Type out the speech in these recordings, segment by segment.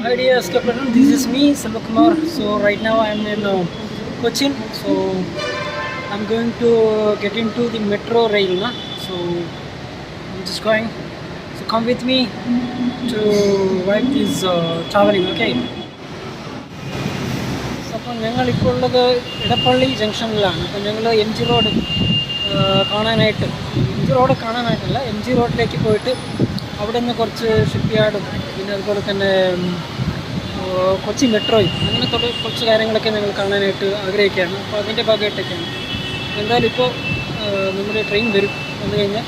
Hi dear Skipper, this is me, Selvakumar. So right now I am in Cochin. So I'm going to get into the metro rail. Na? So I'm just going. So come with me to wipe this traveling. Okay. So അപ്പോൾ ഞങ്ങൾ ഇപ്പോൾ ഉള്ളത് ഇടപ്പള്ളി ജംഗ്ഷനിലാണ്. അപ്പോൾ ഞങ്ങൾ M G road കാണാനായിട്ട് M G റോഡിലേക്ക് പോയിട്ട് അവിടെ നിന്ന് കുറച്ച് ഷിപ്പ് യാർഡും പിന്നെ അതുപോലെ തന്നെ കൊച്ചി മെട്രോയും അങ്ങനെ കുറച്ച് കാര്യങ്ങളൊക്കെ ഞങ്ങൾ കാണാനായിട്ട് ആഗ്രഹിക്കുകയാണ്. അപ്പോൾ അതിൻ്റെ ഭാഗമായിട്ടൊക്കെയാണ്. എന്തായാലും ഇപ്പോൾ നമ്മുടെ ട്രെയിൻ വന്നു കഴിഞ്ഞാൽ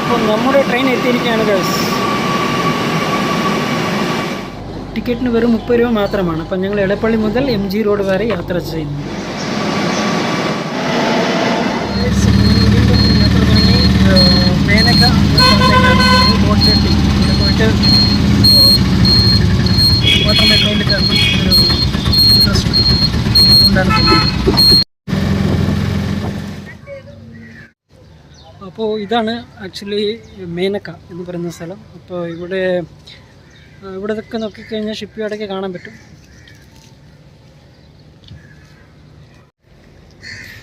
ഇപ്പോൾ നമ്മുടെ ട്രെയിൻ എത്തിയിരിക്കുകയാണ് ഗൈസ്. ടിക്കറ്റിന് വെറും 30 രൂപ മാത്രമാണ്. അപ്പം ഞങ്ങൾ എടപ്പള്ളി മുതൽ എം ജി റോഡ് വരെ യാത്ര ചെയ്യുന്നു. യാത്ര തുടങ്ങി മേനക ബോട്ട് ജെട്ടി ഇവിടെ പോയിട്ട് വാട്ടർ മെട്രോയിൽ കയറണം ഒരു ഇൻട്രസ്റ്റ് അതുകൊണ്ടാണ്. അപ്പോൾ ഇതാണ് ആക്ച്വലി മേനക എന്ന് പറയുന്ന സ്ഥലം. അപ്പോൾ ഇവിടെയൊക്കെ നോക്കിക്കഴിഞ്ഞാൽ ഷിപ്പ് യാർഡൊക്കെ കാണാൻ പറ്റും.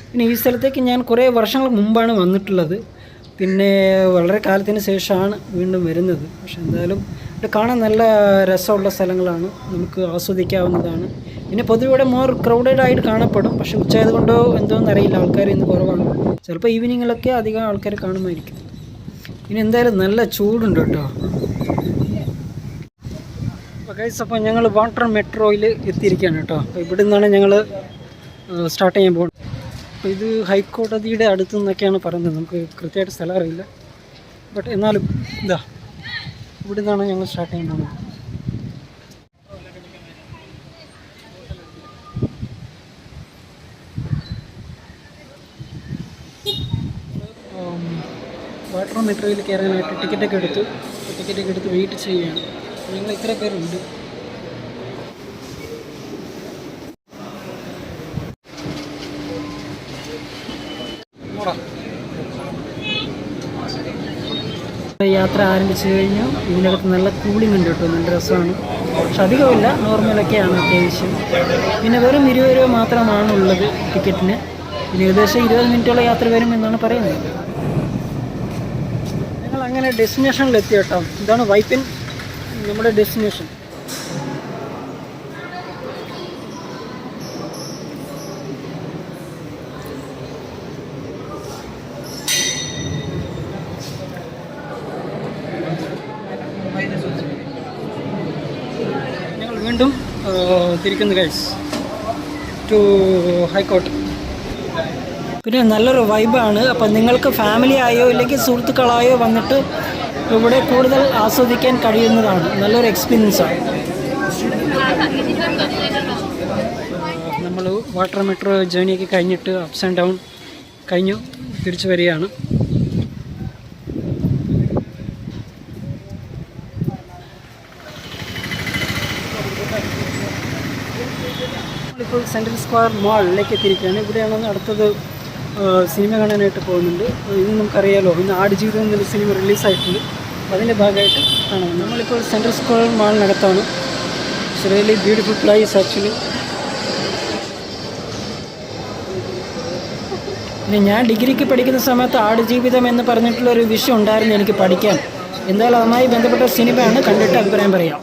പിന്നെ ഈ സ്ഥലത്തേക്ക് ഞാൻ കുറേ വർഷങ്ങൾ മുമ്പാണ് വന്നിട്ടുള്ളത്. പിന്നെ വളരെ കാലത്തിന് ശേഷമാണ് വീണ്ടും വരുന്നത്. പക്ഷെ എന്തായാലും ഇവിടെ കാണാൻ നല്ല രസമുള്ള സ്ഥലങ്ങളാണ്, നമുക്ക് ആസ്വദിക്കാവുന്നതാണ്. പിന്നെ പൊതുവെ ഇവിടെ മോർ ക്രൗഡഡ് ആയിട്ട് കാണപ്പെടും. പക്ഷെ ഉച്ചയായതുകൊണ്ടോ എന്തോന്നറിയില്ല, ആൾക്കാർ ഇന്ന് കുറവാണ്. ചിലപ്പോൾ ഈവനിങ്ങിലൊക്കെ അധികം ആൾക്കാർ കാണുമായിരിക്കും. പിന്നെ എന്തായാലും നല്ല ചൂടുണ്ട് കേട്ടോ. ഗൈസ്, അപ്പോൾ ഞങ്ങൾ വാട്ടർ മെട്രോയിൽ എത്തിയിരിക്കുകയാണ് കേട്ടോ. അപ്പോൾ ഇവിടെ നിന്നാണ് ഞങ്ങൾ സ്റ്റാർട്ട് ചെയ്യാൻ പോകുന്നത്. അപ്പോൾ ഇത് ഹൈക്കോടതിയുടെ അടുത്ത് നിന്നൊക്കെയാണ് പറയുന്നത്, നമുക്ക് കൃത്യമായിട്ട് സ്ഥലം അറിയില്ല. ബട്ട് എന്നാലും ഇതാ ഇവിടെ നിന്നാണ് ഞങ്ങൾ സ്റ്റാർട്ട് ചെയ്യാൻ പോകുന്നത്. വാട്ടർ മെട്രോയിൽ കയറാനായിട്ട് ടിക്കറ്റൊക്കെ എടുത്ത് വെയിറ്റ് ചെയ്യുകയാണ്. ഞങ്ങൾ ഇത്ര പേരുണ്ട്. യാത്ര ആരംഭിച്ചു കഴിഞ്ഞു. ഇതിനകത്ത് നല്ല കൂളിംഗ് ഉണ്ട് കേട്ടോ, നല്ല രസമാണ്. പക്ഷെ അധികമില്ല, നോർമലൊക്കെയാണ് അത്യാവശ്യം. പിന്നെ വെറും 20 രൂപ മാത്രമാണ് ഉള്ളത് ടിക്കറ്റിന്. പിന്നെ ഏകദേശം 20 മിനിറ്റോളം യാത്ര വരും എന്നാണ് പറയുന്നത്. ഞങ്ങൾ അങ്ങനെ ഡെസ്റ്റിനേഷനിലെത്തി കേട്ടോ. ഇതാണ് വൈപ്പിൻ നമ്മുടെ ഡെസ്റ്റിനേഷൻ. ഞങ്ങൾ വീണ്ടും തിരിക്കുന്നു ഗൈസ് ടു ഹൈക്കോർട്ട്. പിന്നെ നല്ലൊരു വൈബാണ്. അപ്പം നിങ്ങൾക്ക് ഫാമിലി ആയോ ഇല്ലെങ്കിൽ സുഹൃത്തുക്കളായോ വന്നിട്ട് ഇവിടെ കൂടുതൽ ആസ്വദിക്കാൻ കഴിയുന്നതാണ്. നല്ലൊരു എക്സ്പീരിയൻസാണ്. നമ്മൾ വാട്ടർ മെട്രോ ജേണിയൊക്കെ കഴിഞ്ഞിട്ട് അപ്സ് ആൻഡ് ഡൗൺ കഴിഞ്ഞു തിരിച്ചു വരികയാണ്. നമ്മളിപ്പോൾ സെൻട്രൽ സ്ക്വയർ മാളിലേക്ക് എത്തിയിരിക്കുകയാണ്. ഇവിടെയാണ് അടുത്തത് സിനിമ കാണാനായിട്ട് പോകുന്നുണ്ട്. ഇത് നമുക്കറിയാലോ, ഇന്ന് ആടുജീവിതം എന്നൊരു സിനിമ റിലീസായിട്ടുണ്ട്. അതിൻ്റെ ഭാഗമായിട്ട് കാണാം. നമ്മളിപ്പോൾ സെൻട്രൽ സ്ക്വയർ മാളിനകത്താണ്. It's really beautiful place actually. പിന്നെ ഞാൻ ഡിഗ്രിക്ക് പഠിക്കുന്ന സമയത്ത് ആടുജീവിതം എന്ന് പറഞ്ഞിട്ടുള്ളൊരു വിഷയം ഉണ്ടായിരുന്നു എനിക്ക് പഠിക്കാൻ. എന്തായാലും അതുമായി ബന്ധപ്പെട്ട സിനിമയാണ്, കണ്ടിട്ട് അഭിപ്രായം പറയാം.